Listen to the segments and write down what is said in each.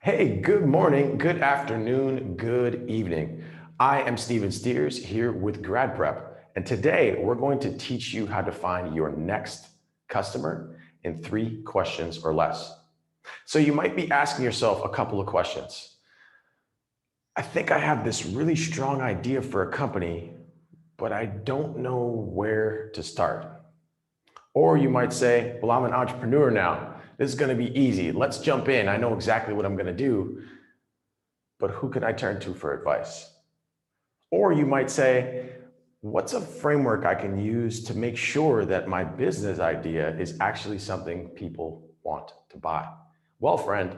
Hey, good morning, good afternoon, good evening. I am Steven Steers here with Grad Prep, and today we're going to teach you how to find your next customer in 3 questions or less. So you might be asking yourself a couple of questions. I think I have this really strong idea for a company, but I don't know where to start. Or you might say, well, I'm an entrepreneur now. This is going to be easy. Let's jump in. I know exactly what I'm going to do, but who can I turn to for advice? Or you might say, what's a framework I can use to make sure that my business idea is actually something people want to buy? Well, friend,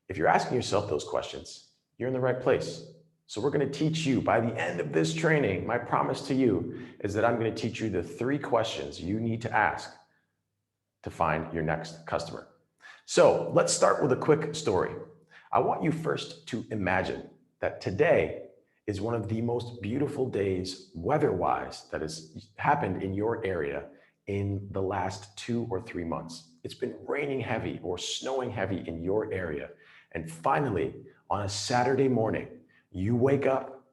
if you're asking yourself those questions, you're in the right place. So we're going to teach you by the end of this training. My promise to you is that I'm going to teach you the 3 questions you need to ask to find your next customer. So let's start with a quick story. I want you first to imagine that today is one of the most beautiful days weather-wise that has happened in your area in the last 2 or 3 months. It's been raining heavy or snowing heavy in your area. And finally, on a Saturday morning, you wake up,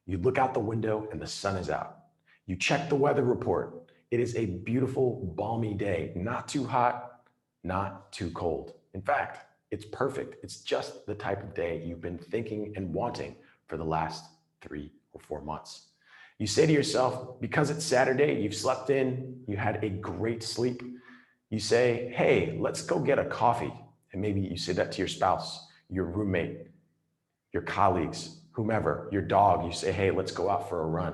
you look out the window, and the sun is out. You check the weather report. It is a beautiful, balmy day, not too hot, not too cold. In fact, it's perfect. It's just the type of day you've been thinking and wanting for the last 3 or 4 months. You say to yourself, because it's Saturday, you've slept in, you had a great sleep. You say, hey, let's go get a coffee. And maybe you say that to your spouse, your roommate, your colleagues, whomever, your dog. You say, hey, let's go out for a run.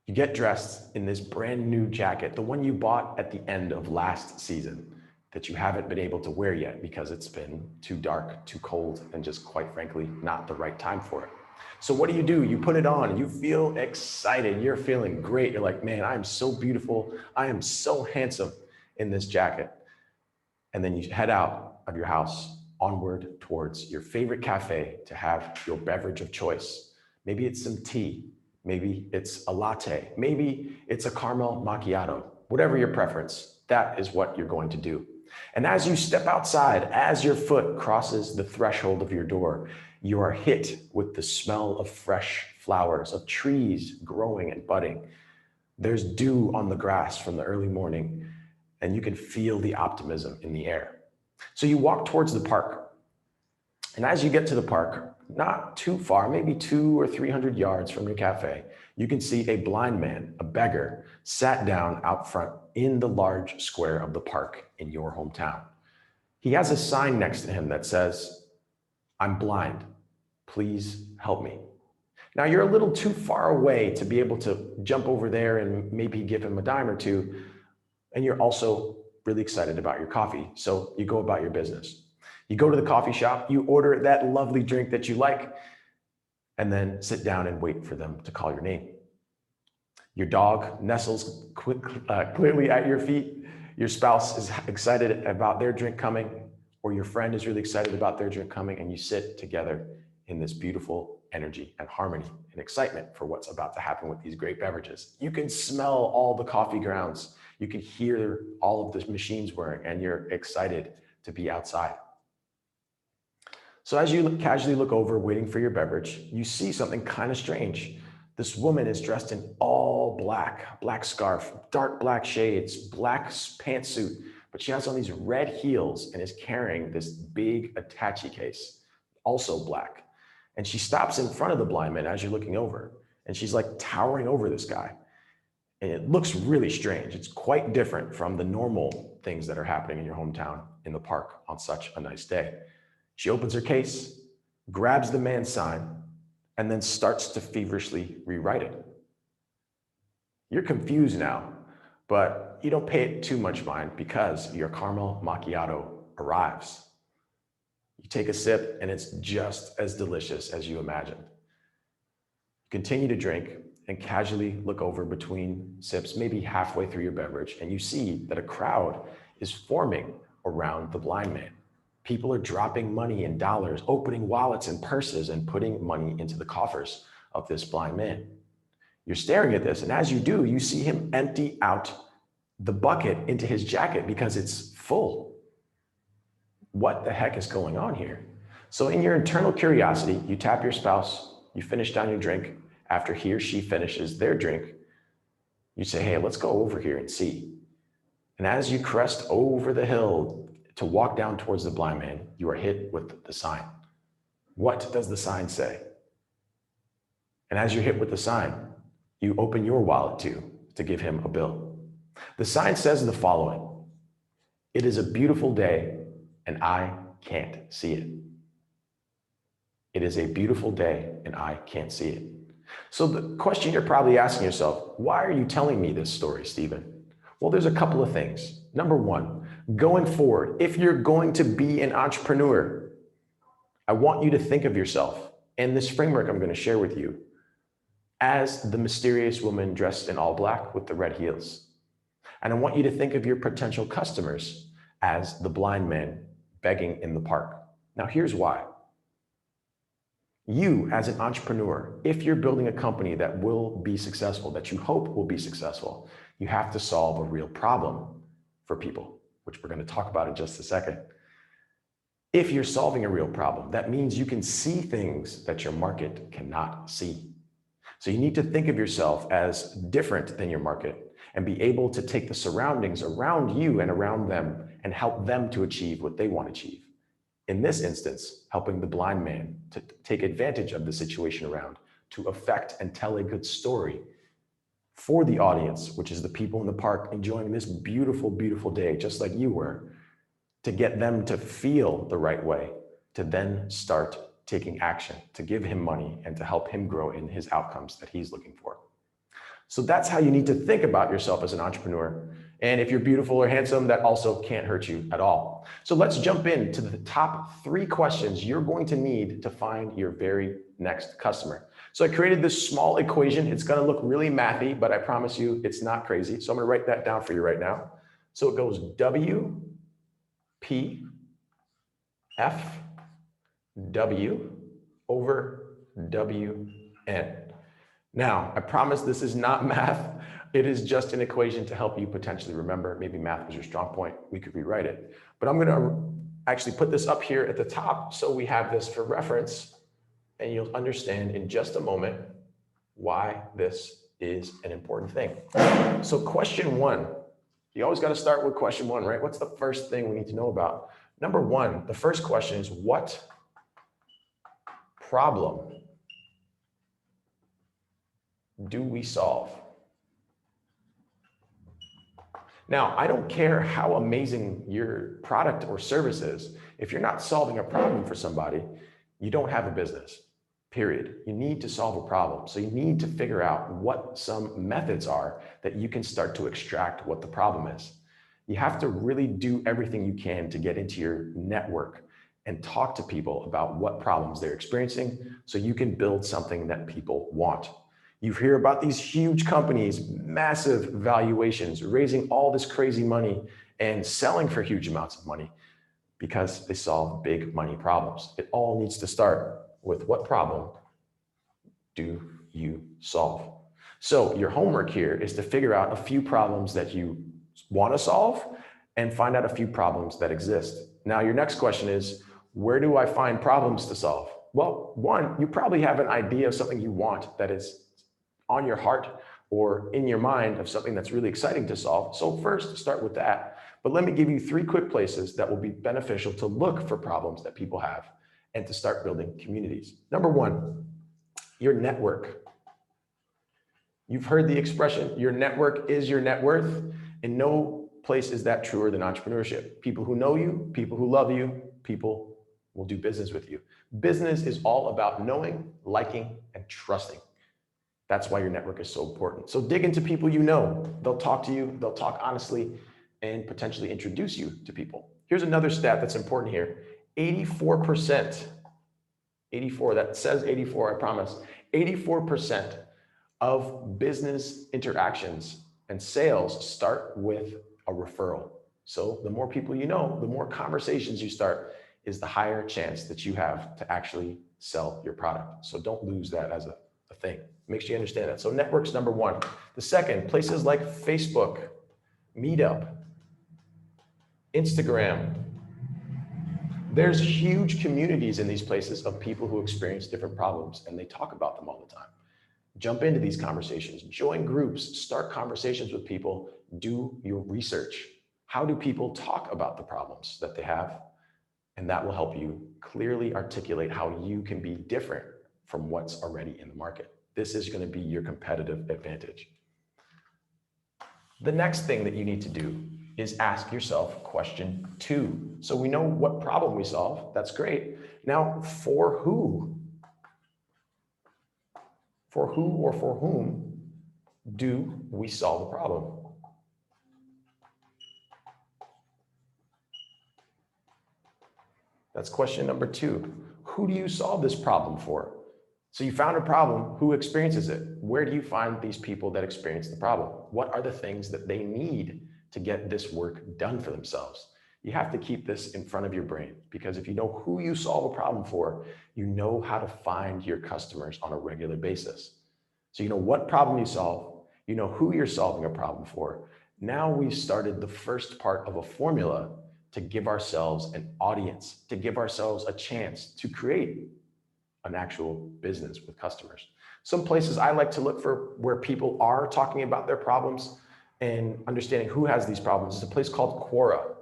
You get dressed in this brand new jacket, the one you bought at the end of last season that you haven't been able to wear yet because it's been too dark, too cold, and just quite frankly, not the right time for it. So what do? You put it on and you feel excited. You're feeling great. You're like, man, I am so beautiful. I am so handsome in this jacket. And then you head out of your house onward towards your favorite cafe to have your beverage of choice. Maybe it's some tea. Maybe it's a latte. Maybe it's a caramel macchiato. Whatever your preference, that is what you're going to do. And as you step outside, as your foot crosses the threshold of your door, you are hit with the smell of fresh flowers, of trees growing and budding. There's dew on the grass from the early morning, and you can feel the optimism in the air. So you walk towards the park. And as you get to the park, not too far, maybe 200 or 300 yards from your cafe, you can see a blind man, a beggar, sat down out front in the large square of the park in your hometown. He has a sign next to him that says, I'm blind. Please help me. Now, you're a little too far away to be able to jump over there and maybe give him a dime or two. And you're also really excited about your coffee. So you go about your business. You go to the coffee shop, you order that lovely drink that you like, and then sit down and wait for them to call your name. Your dog nestles clearly at your feet. Your spouse is excited about their drink coming, or your friend is really excited about their drink coming, and you sit together in this beautiful energy and harmony and excitement for what's about to happen with these great beverages. You can smell all the coffee grounds. You can hear all of the machines whirring, and you're excited to be outside. So as you casually look over, waiting for your beverage, you see something kind of strange. This woman is dressed in all black, black scarf, dark black shades, black pantsuit, but she has on these red heels and is carrying this big attache case, also black. And she stops in front of the blind man as you're looking over, and she's like towering over this guy. And it looks really strange. It's quite different from the normal things that are happening in your hometown in the park on such a nice day. She opens her case, grabs the man's sign, and then starts to feverishly rewrite it. You're confused now, but you don't pay it too much mind because your caramel macchiato arrives. You take a sip, and it's just as delicious as you imagined. You continue to drink and casually look over between sips, maybe halfway through your beverage, and you see that a crowd is forming around the blind man. People are dropping money in dollars, opening wallets and purses, and putting money into the coffers of this blind man. You're staring at this, and as you do, you see him empty out the bucket into his jacket because it's full. what the heck is going on here? So in your internal curiosity, you tap your spouse, you finish down your drink. After he or she finishes their drink, you say, hey, let's go over here and see. And as you crest over the hill to walk down towards the blind man, you are hit with the sign. What does the sign say? And as you're hit with the sign, you open your wallet to give him a bill. The sign says the following: it is a beautiful day and I can't see it. It is a beautiful day and I can't see it. So the question you're probably asking yourself, why are you telling me this story, Stephen? Well, there's a couple of things. Number one, going forward, if you're going to be an entrepreneur, I want you to think of yourself and this framework I'm going to share with you as the mysterious woman dressed in all black with the red heels. And I want you to think of your potential customers as the blind man begging in the park. Now, here's why. You, as an entrepreneur, if you're building a company that will be successful, that you hope will be successful, you have to solve a real problem for people, which we're going to talk about in just a second. If you're solving a real problem, that means you can see things that your market cannot see. So you need to think of yourself as different than your market and be able to take the surroundings around you and around them and help them to achieve what they want to achieve. In this instance, helping the blind man to take advantage of the situation around, to affect and tell a good story for the audience, which is the people in the park enjoying this beautiful, beautiful day, just like you were, to get them to feel the right way, to then start taking action, to give him money and to help him grow in his outcomes that he's looking for. So that's how you need to think about yourself as an entrepreneur. And if you're beautiful or handsome, that also can't hurt you at all. So let's jump into the top 3 questions you're going to need to find your very next customer. So I created this small equation. It's going to look really mathy, but I promise you it's not crazy. So I'm going to write that down for you right now. So it goes W, P, F, W over W, N. Now, I promise this is not math. It is just an equation to help you potentially remember. Maybe math was your strong point. We could rewrite it. But I'm going to actually put this up here at the top so we have this for reference, and you'll understand in just a moment why this is an important thing. So question 1, you always got to start with question 1, right? What's the first thing we need to know about? Number 1, the first question is, what problem do we solve? Now, I don't care how amazing your product or service is. If you're not solving a problem for somebody, you don't have a business, period. You need to solve a problem. So you need to figure out what some methods are that you can start to extract what the problem is. You have to really do everything you can to get into your network and talk to people about what problems they're experiencing so you can build something that people want. You hear about these huge companies, massive valuations, raising all this crazy money and selling for huge amounts of money because they solve big money problems. It all needs to start with, what problem do you solve? So your homework here is to figure out a few problems that you want to solve and find out a few problems that exist. Now, your next question is, where do I find problems to solve? Well, 1, you probably have an idea of something you want that is on your heart or in your mind of something that's really exciting to solve. So first, start with that. But let me give you 3 quick places that will be beneficial to look for problems that people have and to start building communities. Number 1, your network. You've heard the expression, your network is your net worth. In no place is that truer than entrepreneurship. People who know you, people who love you, people will do business with you. Business is all about knowing, liking, and trusting. That's why your network is so important. So dig into people you know. They'll talk to you, they'll talk honestly, and potentially introduce you to people. Here's another stat that's important here. 84%, 84, that says 84, I promise. 84% of business interactions and sales start with a referral. So the more people you know, the more conversations you start, is the higher chance that you have to actually sell your product. So don't lose that as a thing. Make sure you understand that. So network's number 1. The second, places like Facebook, Meetup, Instagram, There's huge communities in these places of people who experience different problems, and they talk about them all the time. Jump into these conversations, join groups, start conversations with people, do your research. How do people talk about the problems that they have? And that will help you clearly articulate how you can be different from what's already in the market. This is going to be your competitive advantage. The next thing that you need to do is ask yourself question 2. So we know what problem we solve. That's great. Now, for who? For who or for whom do we solve the problem? That's question number 2. Who do you solve this problem for? So you found a problem, who experiences it? Where do you find these people that experience the problem? What are the things that they need to get this work done for themselves? You have to keep this in front of your brain, because if you know who you solve a problem for, you know how to find your customers on a regular basis. So you know what problem you solve, you know who you're solving a problem for. Now we've started the first part of a formula to give ourselves an audience, to give ourselves a chance to create an actual business with customers. Some places I like to look for where people are talking about their problems and understanding who has these problems is a place called Quora.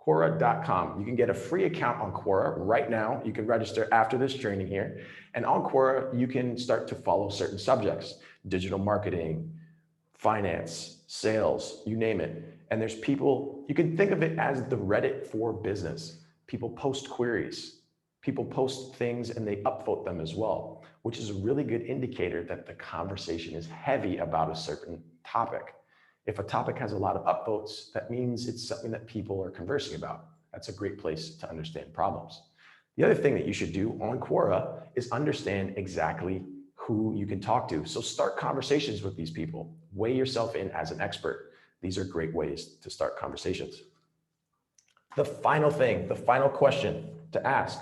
Quora.com. You can get a free account on Quora right now. You can register after this training here. And on Quora, you can start to follow certain subjects: digital marketing, finance, sales, you name it. And there's people, you can think of it as the Reddit for business. People post queries. People post things and they upvote them as well, which is a really good indicator that the conversation is heavy about a certain topic. If a topic has a lot of upvotes, that means it's something that people are conversing about. That's a great place to understand problems. The other thing that you should do on Quora is understand exactly who you can talk to. So start conversations with these people. Weigh yourself in as an expert. These are great ways to start conversations. The final thing, the final question to ask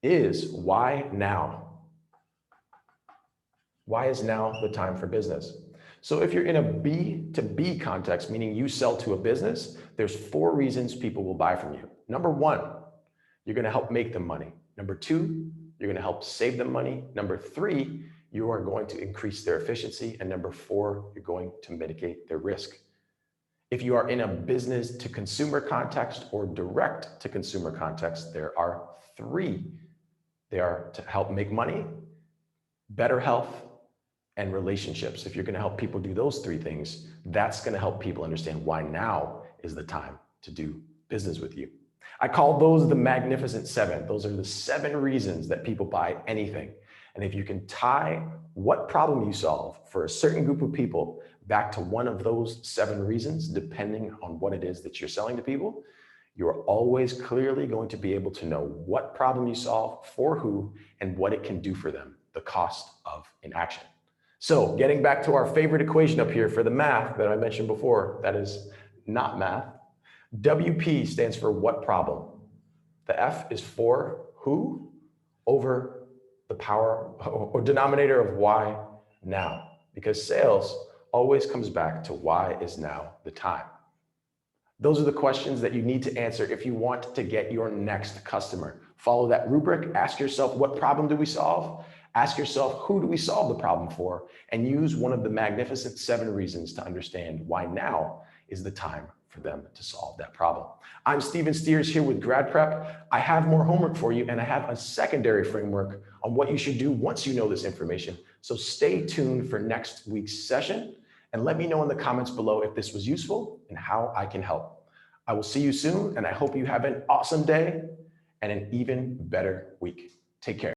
is, why now? Why is now the time for business? So if you're in a B2B context, meaning you sell to a business, there's 4 reasons people will buy from you. Number 1, you're going to help make them money. Number 2, you're going to help save them money. Number 3, you are going to increase their efficiency. And number 4, you're going to mitigate their risk. If you are in a business to consumer context or direct to consumer context, there are 3. They are to help make money, better health, and relationships. If you're going to help people do those 3 things, that's going to help people understand why now is the time to do business with you. I call those the Magnificent 7. Those are the 7 reasons that people buy anything. And if you can tie what problem you solve for a certain group of people back to one of those 7 reasons, depending on what it is that you're selling to people, you're always clearly going to be able to know what problem you solve, for who, and what it can do for them, the cost of inaction. So getting back to our favorite equation up here for the math that I mentioned before, that is not math. WP stands for what problem. The F is for who over the power or denominator of why now, because sales always comes back to why is now the time. Those are the questions that you need to answer if you want to get your next customer. Follow that rubric. Ask yourself, what problem do we solve? Ask yourself, who do we solve the problem for? And use one of the Magnificent 7 reasons to understand why now is the time for them to solve that problem. I'm Steven Steers here with Grad Prep. I have more homework for you, and I have a secondary framework on what you should do once you know this information. So stay tuned for next week's session, and let me know in the comments below if this was useful and how I can help. I will see you soon, and I hope you have an awesome day and an even better week. Take care.